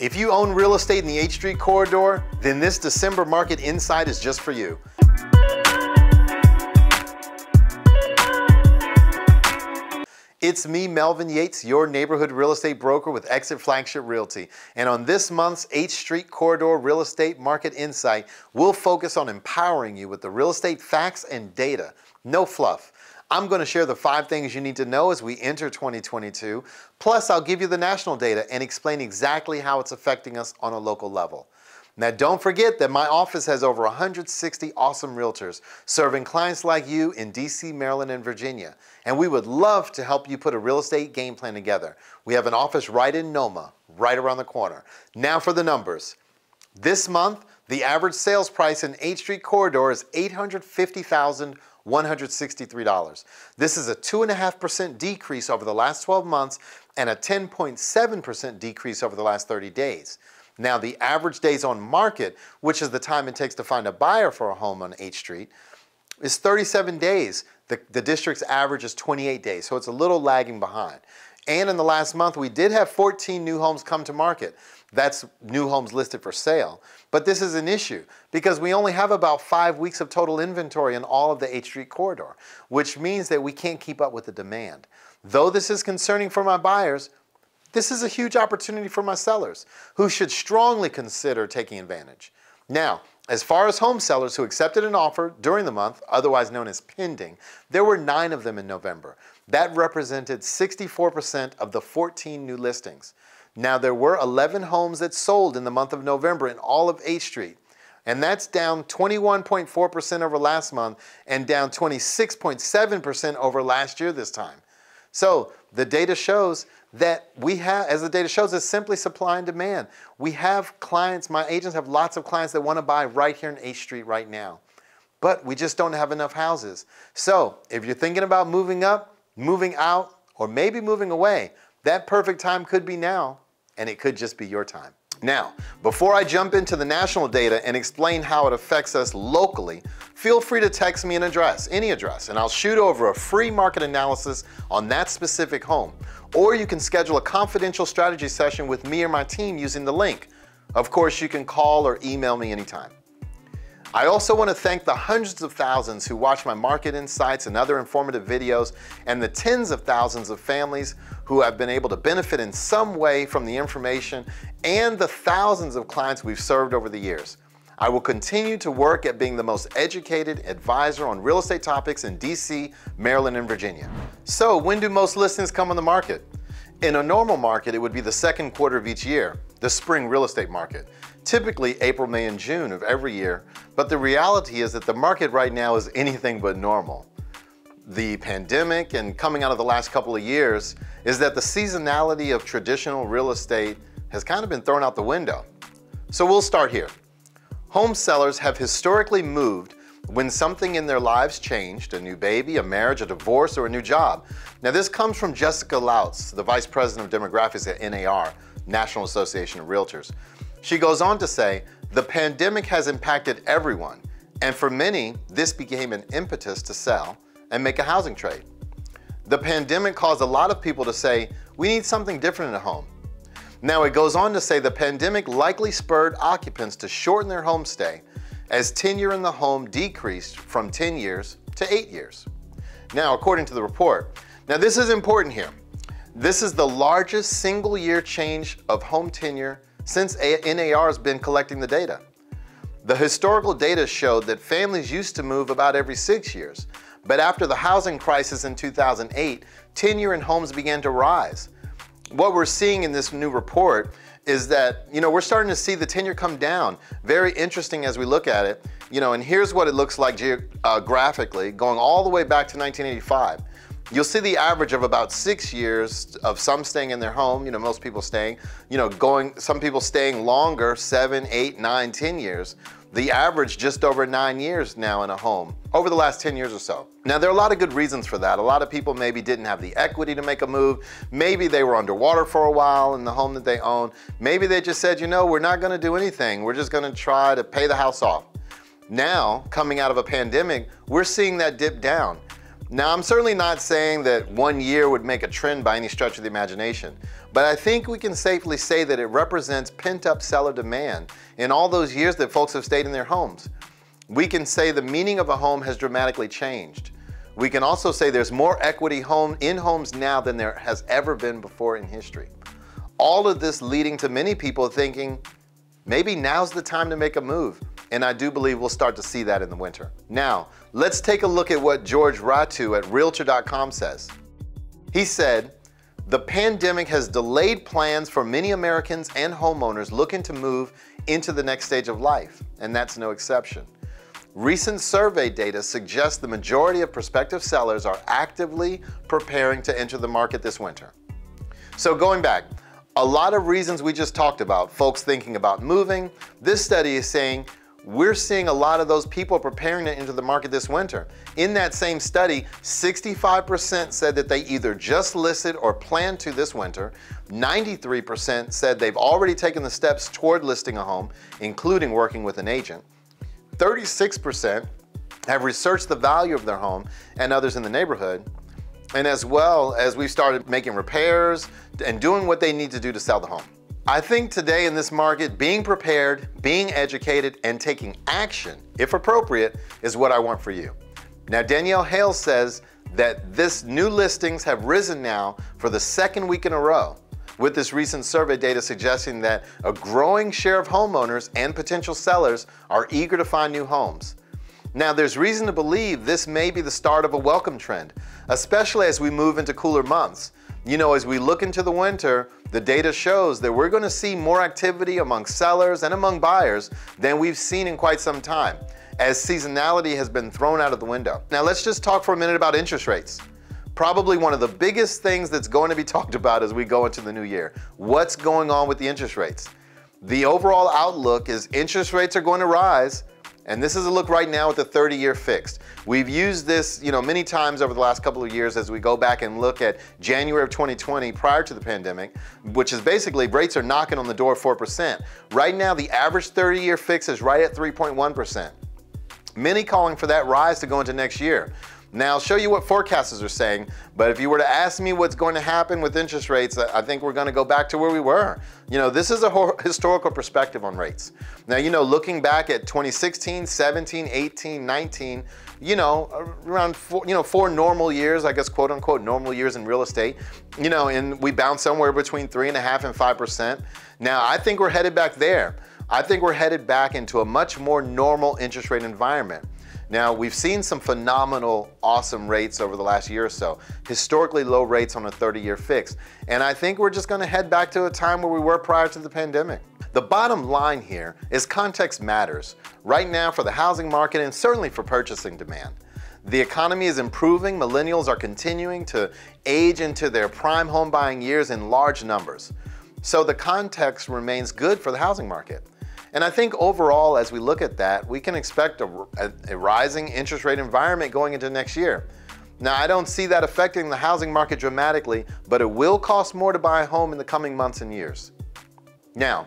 If you own real estate in the H Street corridor, then this December market insight is just for you. It's me, Melvin Yates, your neighborhood real estate broker with EXIT Flagship Realty. And on this month's H Street Corridor Real Estate Market Insight, we'll focus on empowering you with the real estate facts and data. No fluff. I'm going to share the 5 things you need to know as we enter 2022. Plus, I'll give you the national data and explain exactly how it's affecting us on a local level. Now, don't forget that my office has over 160 awesome realtors serving clients like you in DC, Maryland, and Virginia. And we would love to help you put a real estate game plan together. We have an office right in Noma, right around the corner. Now for the numbers. This month, the average sales price in H Street Corridor is $850,163. This is a 2.5% decrease over the last 12 months and a 10.7% decrease over the last 30 days. Now, the average days on market, which is the time it takes to find a buyer for a home on H Street, is 37 days. The district's average is 28 days, so it's a little lagging behind. And in the last month, we did have 14 new homes come to market. That's new homes listed for sale. But this is an issue because we only have about 5 weeks of total inventory in all of the H Street corridor, which means that we can't keep up with the demand. Though this is concerning for my buyers, this is a huge opportunity for my sellers who should strongly consider taking advantage. Now, as far as home sellers who accepted an offer during the month, otherwise known as pending, there were 9 of them in November. That represented 64% of the 14 new listings. Now, there were 11 homes that sold in the month of November in all of H Street, and that's down 21.4% over last month and down 26.7% over last year this time. So the data shows that as the data shows, it's simply supply and demand. We have clients, my agents have lots of clients that want to buy right here in H Street right now, but we just don't have enough houses. So if you're thinking about moving up, moving out, or maybe moving away, that perfect time could be now, and it could just be your time. Now, before I jump into the national data and explain how it affects us locally, feel free to text me an address, any address, and I'll shoot over a free market analysis on that specific home. Or you can schedule a confidential strategy session with me or my team using the link. Of course, you can call or email me anytime. I also want to thank the hundreds of thousands who watch my market insights and other informative videos, and the tens of thousands of families who have been able to benefit in some way from the information, and the thousands of clients we've served over the years. I will continue to work at being the most educated advisor on real estate topics in DC, Maryland, and Virginia. So when do most listings come on the market? In a normal market, it would be the second quarter of each year, the spring real estate market. Typically April, May, and June of every year, but the reality is that the market right now is anything but normal. The pandemic and coming out of the last couple of years is that the seasonality of traditional real estate has kind of been thrown out the window. So we'll start here. Home sellers have historically moved when something in their lives changed, a new baby, a marriage, a divorce, or a new job. Now this comes from Jessica Lautz, the Vice President of Demographics at NAR, National Association of Realtors. She goes on to say, the pandemic has impacted everyone, and for many, this became an impetus to sell and make a housing trade. The pandemic caused a lot of people to say, we need something different in a home. Now it goes on to say the pandemic likely spurred occupants to shorten their home stay as tenure in the home decreased from 10 years to 8 years. Now, according to the report, now this is important here. This is the largest single year change of home tenure since NAR has been collecting the data. The historical data showed that families used to move about every 6 years, but after the housing crisis in 2008, tenure in homes began to rise. What we're seeing in this new report is that, we're starting to see the tenure come down. Very interesting as we look at it, and here's what it looks like geographically, going all the way back to 1985. You'll see the average of about 6 years of some staying in their home, most people staying, some people staying longer, 7, 8, 9, 10 years. The average just over 9 years now in a home, over the last 10 years or so. Now, there are a lot of good reasons for that. A lot of people maybe didn't have the equity to make a move. Maybe they were underwater for a while in the home that they own. Maybe they just said, we're not gonna do anything. We're just gonna try to pay the house off. Now, coming out of a pandemic, we're seeing that dip down. Now, I'm certainly not saying that 1 year would make a trend by any stretch of the imagination, but I think we can safely say that it represents pent-up seller demand in all those years that folks have stayed in their homes. We can say the meaning of a home has dramatically changed. We can also say there's more equity in homes now than there has ever been before in history. All of this leading to many people thinking, maybe now's the time to make a move. And I do believe we'll start to see that in the winter. Now, let's take a look at what George Ratu at Realtor.com says. He said, the pandemic has delayed plans for many Americans and homeowners looking to move into the next stage of life, and that's no exception. Recent survey data suggests the majority of prospective sellers are actively preparing to enter the market this winter. So going back, a lot of reasons we just talked about, folks thinking about moving. This study is saying we're seeing a lot of those people preparing to enter the market this winter. In that same study, 65% said that they either just listed or plan to this winter. 93% said they've already taken the steps toward listing a home, including working with an agent. 36% have researched the value of their home and others in the neighborhood. And as well as we've started making repairs and doing what they need to do to sell the home. I think today in this market, being prepared, being educated, and taking action, if appropriate, is what I want for you. Now, Danielle Hale says that this new listings have risen now for the second week in a row, with this recent survey data suggesting that a growing share of homeowners and potential sellers are eager to find new homes. Now, there's reason to believe this may be the start of a welcome trend, especially as we move into cooler months. You know, as we look into the winter, the data shows that we're going to see more activity among sellers and among buyers than we've seen in quite some time, as seasonality has been thrown out of the window. Now, let's just talk for a minute about interest rates. Probably one of the biggest things that's going to be talked about as we go into the new year. What's going on with the interest rates? The overall outlook is interest rates are going to rise. And this is a look right now at the 30-year fixed. We've used this, many times over the last couple of years as we go back and look at January of 2020 prior to the pandemic, which is basically rates are knocking on the door of 4%. Right now, the average 30-year fix is right at 3.1%. Many calling for that rise to go into next year. Now, I'll show you what forecasters are saying, but if you were to ask me what's going to happen with interest rates, I think we're going to go back to where we were. This is a historical perspective on rates. Now, looking back at 2016, 17, 18, 19, around four normal years, I guess, quote unquote, normal years in real estate, and we bounced somewhere between 3.5% and 5%. Now, I think we're headed back there. I think we're headed back into a much more normal interest rate environment. Now, we've seen some phenomenal, awesome rates over the last year or so, historically low rates on a 30-year fix. And I think we're just going to head back to a time where we were prior to the pandemic. The bottom line here is context matters right now for the housing market and certainly for purchasing demand. The economy is improving. Millennials are continuing to age into their prime home buying years in large numbers. So the context remains good for the housing market. And I think overall, as we look at that, we can expect a rising interest rate environment going into next year. Now, I don't see that affecting the housing market dramatically, but it will cost more to buy a home in the coming months and years. Now,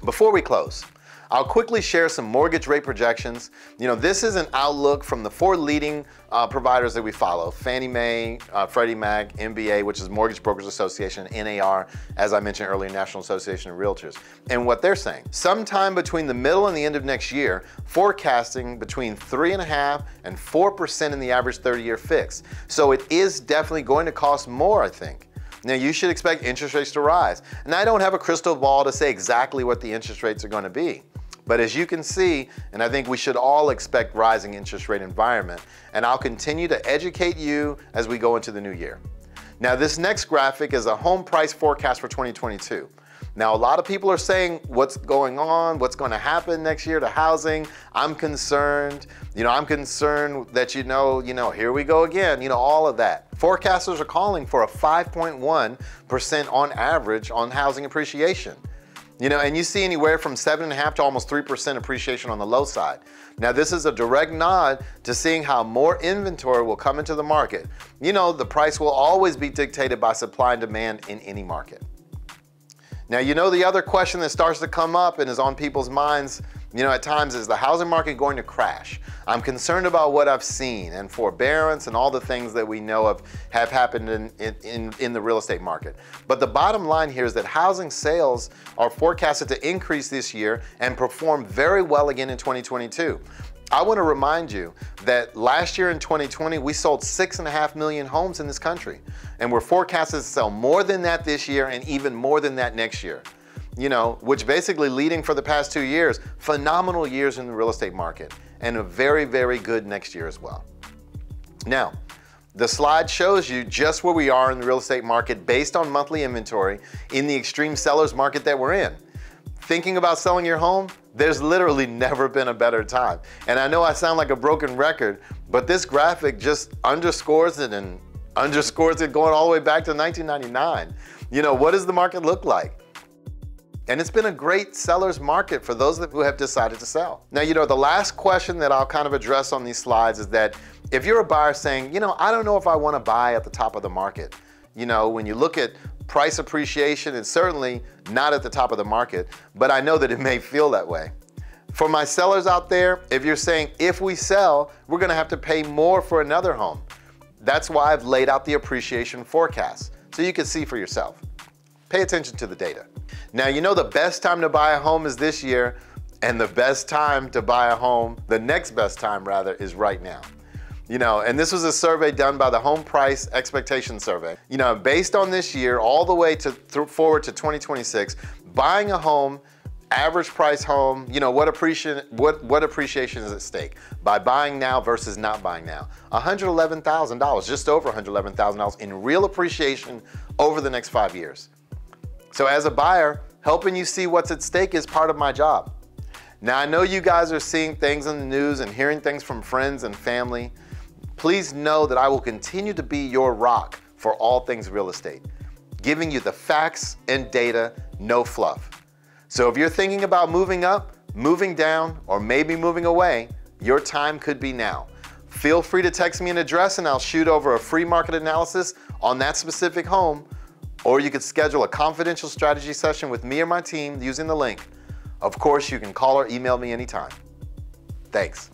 before we close, I'll quickly share some mortgage rate projections. This is an outlook from the four leading providers that we follow: Fannie Mae, Freddie Mac, MBA, which is Mortgage Brokers Association, NAR, as I mentioned earlier, National Association of Realtors. And what they're saying, sometime between the middle and the end of next year, forecasting between 3.5% and 4% in the average 30-year fix. So it is definitely going to cost more, I think. Now, you should expect interest rates to rise. And I don't have a crystal ball to say exactly what the interest rates are going to be. But as you can see, and I think we should all expect rising interest rate environment, and I'll continue to educate you as we go into the new year. Now, this next graphic is a home price forecast for 2022. Now, a lot of people are saying what's going on, what's going to happen next year to housing. I'm concerned. I'm concerned that, here we go again, all of that. Forecasters are calling for a 5.1% on average on housing appreciation. And you see anywhere from 7.5% to almost 3% appreciation on the low side. Now, this is a direct nod to seeing how more inventory will come into the market. The price will always be dictated by supply and demand in any market. Now, the other question that starts to come up and is on people's minds you know, at times, is the housing market going to crash? I'm concerned about what I've seen and forbearance and all the things that we know of have happened in the real estate market. But the bottom line here is that housing sales are forecasted to increase this year and perform very well again in 2022. I want to remind you that last year in 2020, we sold 6.5 million homes in this country. And we're forecasted to sell more than that this year and even more than that next year. You know, which basically leading for the past 2 years, phenomenal years in the real estate market and a very, very good next year as well. Now, the slide shows you just where we are in the real estate market based on monthly inventory in the extreme seller's market that we're in. Thinking about selling your home, there's literally never been a better time. And I know I sound like a broken record, but this graphic just underscores it and underscores it going all the way back to 1999. You know, what does the market look like? And it's been a great seller's market for those who have decided to sell. Now, you know, the last question that I'll kind of address on these slides is that if you're a buyer saying, you know, I don't know if I want to buy at the top of the market. You know, when you look at price appreciation, it's certainly not at the top of the market, but I know that it may feel that way. For my sellers out there, if you're saying, if we sell, we're going to have to pay more for another home. That's why I've laid out the appreciation forecast, so you can see for yourself. Pay attention to the data. Now, you know the best time to buy a home is this year, and the best time to buy a home, the next best time rather, is right now. You know, and this was a survey done by the Home Price Expectation Survey. You know, based on this year, all the way forward to 2026, buying a home, average price home, you know, what appreciation is at stake by buying now versus not buying now? $111,000, just over $111,000 in real appreciation over the next 5 years. So as a buyer, helping you see what's at stake is part of my job. Now, I know you guys are seeing things in the news and hearing things from friends and family. Please know that I will continue to be your rock for all things real estate, giving you the facts and data, no fluff. So if you're thinking about moving up, moving down, or maybe moving away, your time could be now. Feel free to text me an address and I'll shoot over a free market analysis on that specific home, or you could schedule a confidential strategy session with me or my team using the link. Of course, you can call or email me anytime. Thanks.